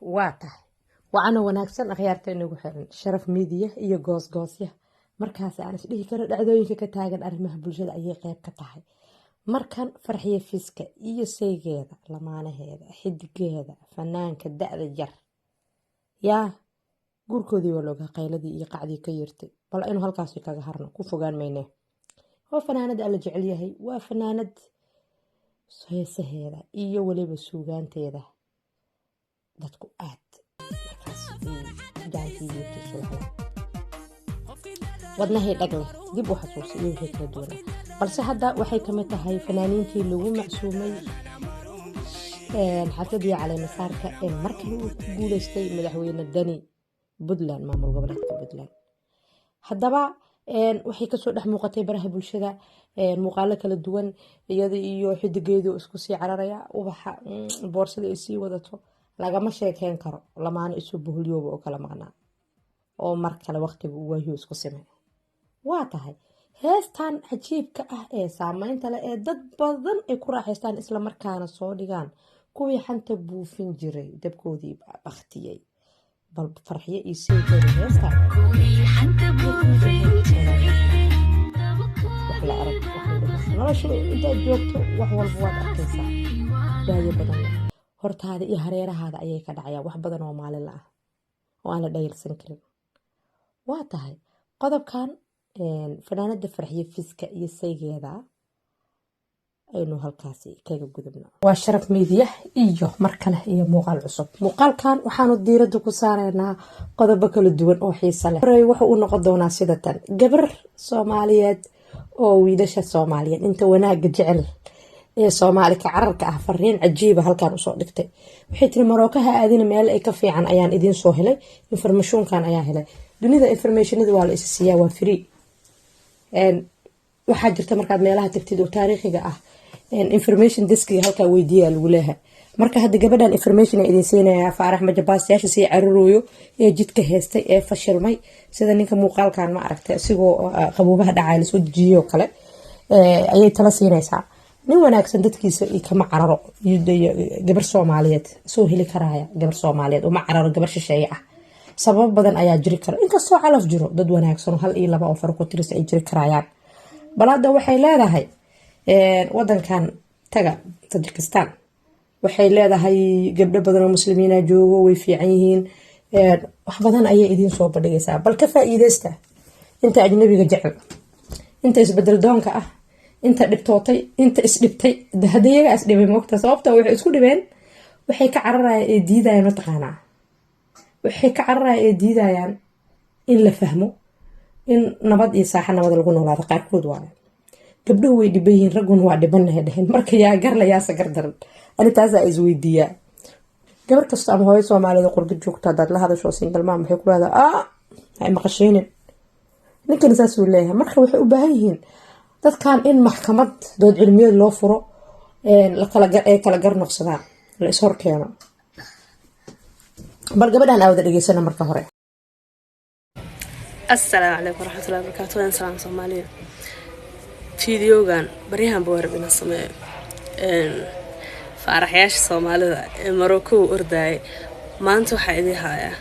واضح وأنا وناكسن أخيارتين نقول حرن شرف ميديا إيو goosgoosya markaas aan isdhihi karo dhacdooyinka ka taagan arrimaha bulshada ayay qayb ka tahay markan farxiyo fiiska iyo saygeeda lamaanaheeda xidigeeda fanaanka da'da yar yaa gurkoodii waa looga qayladii iyo qacdii ka yirtay bal inuu halkaas kaga harno ku fogaan mayne waa fanaanad alla jecel yahay waa fanaanad heesaheeda iyo waliba suugaanteeda dadku aad markaas wadnahay dhagle dib u xasuus iyo wixii kala duwan balse hadda waxay kamid tahay fanaaniintii lagu macsuumay xafladii caleemasaarka ee markii uu ku guuleystay madaxweyne Dani Puntland maamul goboleedka Puntland haddaba waxay kasoo dhex muuqatay baraha bulshada muuqaalo kala duwan iyada iyo xidigeedu isku sii cararaya ubaxa boorsada ay sii wadato lagama sheekeen karo lamaana isu buhliyooba oo kala maqnaa oo mar kale waqtiga uu waayo isku samay waa tahay heestan cajiibka ah ee saameynta leh ee dad badan ay ku raaxaystaan isla markaana soo dhigaan kuwii xanta buufin jiray dabkoodii baqtiyay bal farxiyo iyo saygeeda heestan la arag nolosha intaad joogto wax walba waad arkaysaa baayo badan hortaada iyo hareerahaada ayay ka dhacayaan wax badan oo maalin la ah oo aan la dhayalsan karin waa tahay qodobkan fanaanada farxiyo fiiska iyo saygeeda aynu halkaasi kaga gudubno waa sharaf media iyo markale iyo muuqaal cusub muuqaalkan waxaanu diiradda ku saaraynaa qodobo kala duwan oo xiiso leh waxa uu noqon doonaa sida tan gabar Soomaaliyeed oo wiilasha Soomaaliyeed inta wanaaga jecel ee Soomaali ka cararka ah fariin cajiib ah halkan u soo dhigtay waxay tiri Marookaha aadina meel ay ka fiican ayaan idin soo helay information-kan ayaa helay dunida informationada waa la is siiyaa waa free waxaa jirta markaad meelaha tagtid oo taariikhiga ah information deskiga halka weydiiyaa lagu leeyahay marka hadda gabadhan information ay idin siinaya Faarax Majabaasyaasha si carruurooyo ee jidka heestay ee fashilmay sida ninka muuqaalkan ma aragtay asigoo qaboobaha dhacay la soo jiyo kale ayay tala siinaysaa nin wanaagsan dadkiisa iyo kama cararo gabar Soomaaliyeed soo heli karaya gabar Soomaaliyeed oo ma cararo gabar shisheeye ah sabab badan ayaa jiri kara inkastoo calaf jiro dad wanaagsan hal iyo laba oo farqo tiris ay jiri karayaan balada waxay leedahay wadankan taga Tajikistan waxay leedahay gabdho badan oo muslimiina joogo way fiican yihiin wax badan ayay idin soo badhigaysaa bal ka faa'iideysta inta ajnabiga jecel inta isbedel doonka ah inta dhibtootay inta isdhibtay hadayaga is dhibay moogta sababta waxay isku dhibeen waxay ka cararayaan ee diidayaan mataqaanaa waxay ka cararayaan ee diidayaan in la fahmo in nabad iyo saaxa nabad lagu noolaado qaarkood waa gabdhuhu way dhiban yihiin ragguna waa dhibanahay dhahin marka yaa gar la yaa sagar daran ani taas ay isweydiiyaa gabar kasta ama hooyo Soomaaliyeed qurba joogta dad la hadasho single mom waxay ku leedahay ay maqasheenin ninkan saas uu leeyahay marka waxay u baahan yihiin dadkan in maxkamad dood cilmiyeed loo furo la kala gar noqsadaan la is hor keeno bal gabadhan aad dhageysana marka hore السلام عليكم ورحمة الله وبركاته أنا سلام صومالية فيديوغان بريهان بواربنا السماء فارحياش صومالية مروكو أرداي ما أنتو حايدي هايا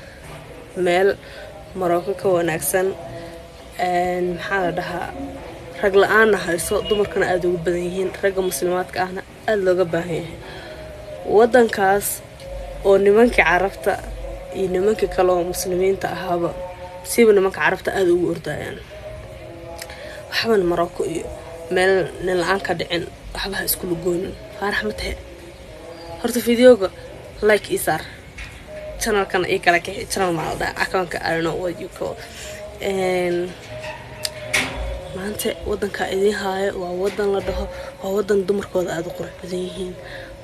ميل مروكو كواناكسن محالة دها رجل أنا هايسو دمر كان أدو بديهين رجل مسلمات كأهنا أدلو قباهين ودن كاس ونمانك عرفتا ينمانك كلو مسلمين تأهابا سيبا نمانك عرفتا أدو أردايان وحبان مروكو إيو ميل نلعان كدعين وحبها اسكولو قوينن فارحمتها هرتو فيديوغا لايك إيسار channel كان إيكا لكي channel مالدا أكوانك I don't know what you call maanta wadanka idin haayo waa wadan la dhaho waa wadan dumarkooda aad u qurux badan yihiin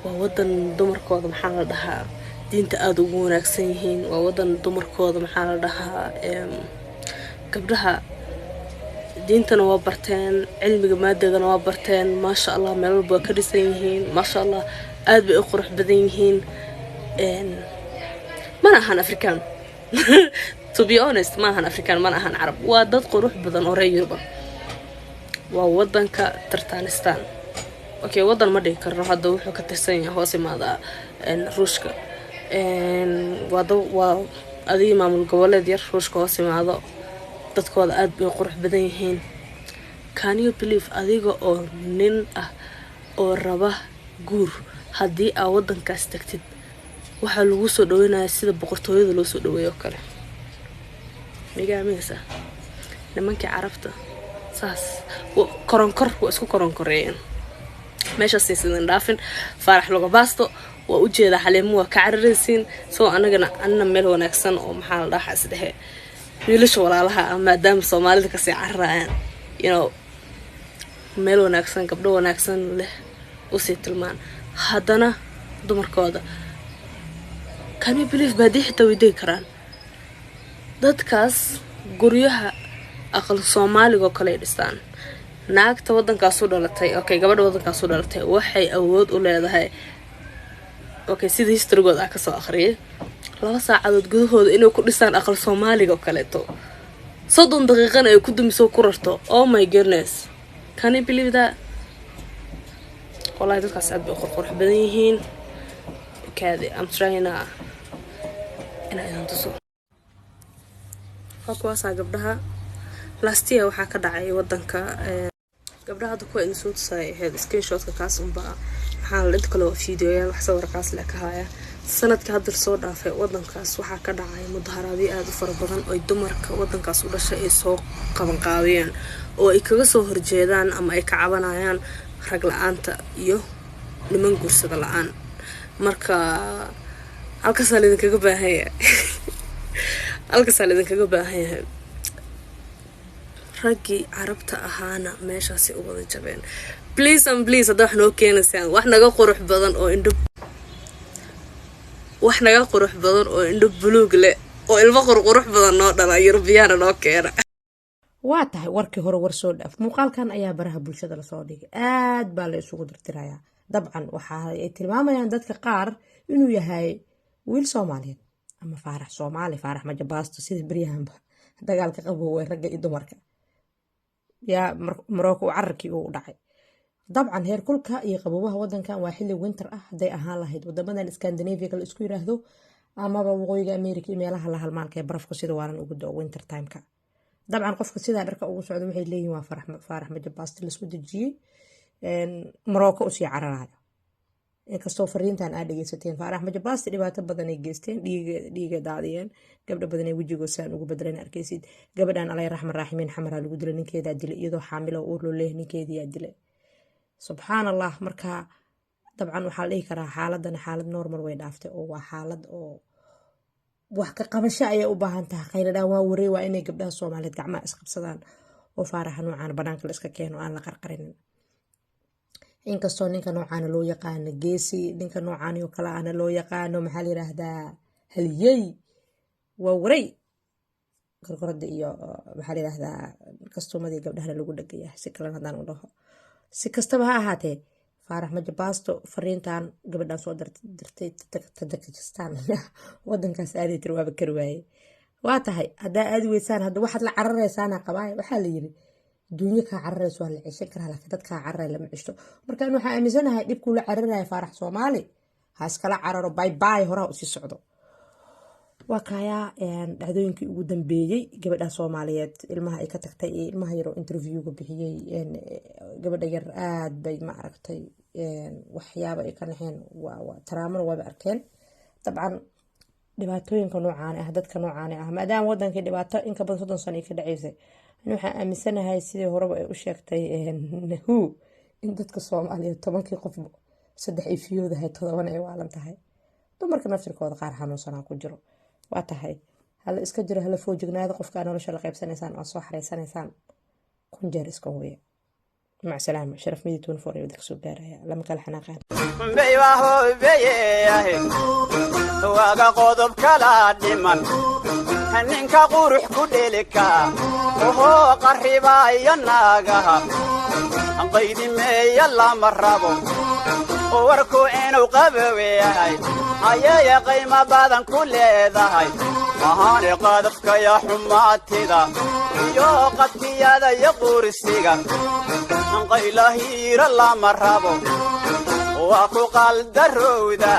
waa wadan dumarkooda maxaa la dhahaa diinta aad ugu wanaagsan yihiin waa wadan dumarkooda maxaa la dhahaa gabdhaha diintana waa barteen cilmiga maadadana waa barteen maasha Allah meel walba ka dhisan yihiin maasha Allah aad bay u qurux badan yihiin mana ahan Afrikaan to be honest ma ahan Afrikaan mana ahan Arab waa dad qurux badan oo reer Yurub waa wadanka Turkmenistan okay wadan ma dhigi karno hadda wuxuu ka tirsan yahay hoos imaada Ruushka waa adii maamul goboleed yar ruushka hoos imaado dadkooda aad bay qurux badan yihiin. Can you believe adiga oo nin ah oo raba guur haddii aa wadankaas tagtid waxaa lagu soo dhaweynayaa sida boqortooyada loo soo dhaweeyo kale. migaameysa nimankii carabta saas koronkor waa isku koronkoreeyeen meeshaas aysan dhaafin. Faarax laga baasto waa u jeeda Xaliimo waa ka cararaysiin soo anna meel wanaagsan oo maxaa la dhahaa isdhehe wiilasha walaalaha maadaama Soomaalida ka sii cararayaan meel wanaagsan gabdho wanaagsan leh u sii tilmaan haddana dumarkooda. Can you believe baadii xitaa way degi karaan dadkaas guryaha aqal Soomaaliga kale dhistaan. naagta wadankaas u dhalatay gabadha wadankaas u dhalatay waxay awood u leedahay sida historygood ka soo akhriyay 2 saacadood gudahooda inay ku dhisaan aqal Soomaaliga kaleeto 30 daqiiqana ay ku dumiso ku rarto. Oh my goodness, can you believe that? wallahi dadkaas aad bay qurux badan yihiin. I'm trying to inaan tuso kuwaasa gabdhaha last year waxaa ka dhacay wadanka gabdhaha hadda kuwa soo tusay screenshotka kaas maxaa la inta kale oo fiidiyoyaal wax sawirkaas la ka haya. sanadka hadda soo dhaafay wadankaas waxaa ka dhacay mudaharaadyo aad u fara badan oo dumarka wadankaas u dhashay ay soo qaban qaadiyeen oo ay kaga soo horjeedaan ama ay ka cabanayaan rag la'aanta iyo niman guursada la'aan. marka halkaas la idinkaga baahan yahay raggii carabta ahaana meeshaasi u wada jabeen. please hadda wax noo keenaysaan wax naga qurux badan oo indho buluug leh oo ilmo qurux badan noo dhala Yurubiyaana noo keena. waa tahay warkii hore war soo dhaaf. muuqaalkan ayaa baraha bulshada la soo dhigay aad baa la isugu dirtirayaa. dabcan waxa ay tilmaamayaan dadka qaar inuu yahay wiil Soomaaliyeed ama Faarax Soomaali Faarax Majabaasto sida baryahanba dagaalka qaboway ragga iyo dumarka yaa Morocco cararkii uu dhacay. dabcan heer kulka iyo qabowga wadankan waa xilli winter ah haday ahaan lahayd wadamadan Scandinavia la isku yiraahdo amaba waqooyiga America iyo meelaha la halmaalka ee barafku sida waalan ugu dhow winter time-ka. dabcan qofka sida dharka ugu socdo waxay leeyihiin waa Faarax Majabaasto la isku dajiyay Morocco u sii cararayo. inkastoo fariintan aad dhageysateen Faarax Majabaasto dhibaato badan ay geysteen dhiiga daadiyeen gabdho badan ay wajigoosan ugu bedeleen arkaysid. gabadhan Alle raxmaan raaximiin xamara lagu dilay ninkeeda dilay iyadoo xaamilo uur loo leeyahay ninkeedii dilay. subhanallah. marka dabcan waxa la dhihi karaa xaaladana xaalad normal way dhaaftay oo waa xaalad oo wax ka qabasho ay u baahan tahay. qayladaan waa wareey waa inay gabdhaha Soomaaliyeed gacmaha isqabsadaan oo Faarax noocaan banaanka la iska keeno aan la qarqarinin. inkastoo ninka noocaan loo yaqaan geesi ninka noocaan oo kala aan loo yaqaano maxaa la yiraahdaa haliyay waa wareey gorgorada iyo maxaa la yiraahdaa kastuumadii gabdhaha lagu dhagaya si kala hadaan u dhaho. si kastaba ha ahaatee Faarax Majabaasto fariintan gabadhan soo dirtay Tajikistan wadankaas aadey tirwaaba karwaaye. waa tahay hadda aad weysaan hadda waxaad la cararaysaana qabaay waxaa la yiri dunya ka cararayso waa la cishan karaa laakiin dadka carray lama cishto. marka in waxa aaminsanahay dhibku la cararayo Faarax Soomaali ha iskala cararo bye hore u sii socdo. waa kaya dhacdooyinkii ugu dambeeyay gabadha Soomaaliyeed ilmaha ay ka tagtay ilmaha yar oo interview-ga bixiyay gabadha yar aad bay ma aragtay waxyaabo ay ka naxeen waa taraamana waa arkeen. dabcan dhibaatooyinka noocaan ah dadka noocaan ah maadaama wadankii dhibaato in ka badan 30 sano ka dhaceysay waxaan aaminsanahay sidii horeba ay u sheegtay in dadka Soomaaliyeed 10 qof 3 ay fiyoodahay 7 ay waalan tahay. dumarka naftirkooda qaar xanuunsanaa ku jiro. waa tahay hal iska jiro hal foojignaada qofka nolosha la qaybsanaysaan oo soo xareysanaysaan kun jeer iska hooya. مع السلامة. شرف ميدي 24 ودك سو غارaya lama kala xanaaqaan beeyaho beeyahay waaga qodob kala dhiman ninka qurux ku dhelika oo qarribaya naagaha qaydi meeya lama rabo oo warku inuu qaboweeyahay ayay qiimo badan ku leedahay ahaan qadafka ya xumaatida iyo qadkiyada iyo qursiga qaylahiira lama rabo waa ku qaldarowda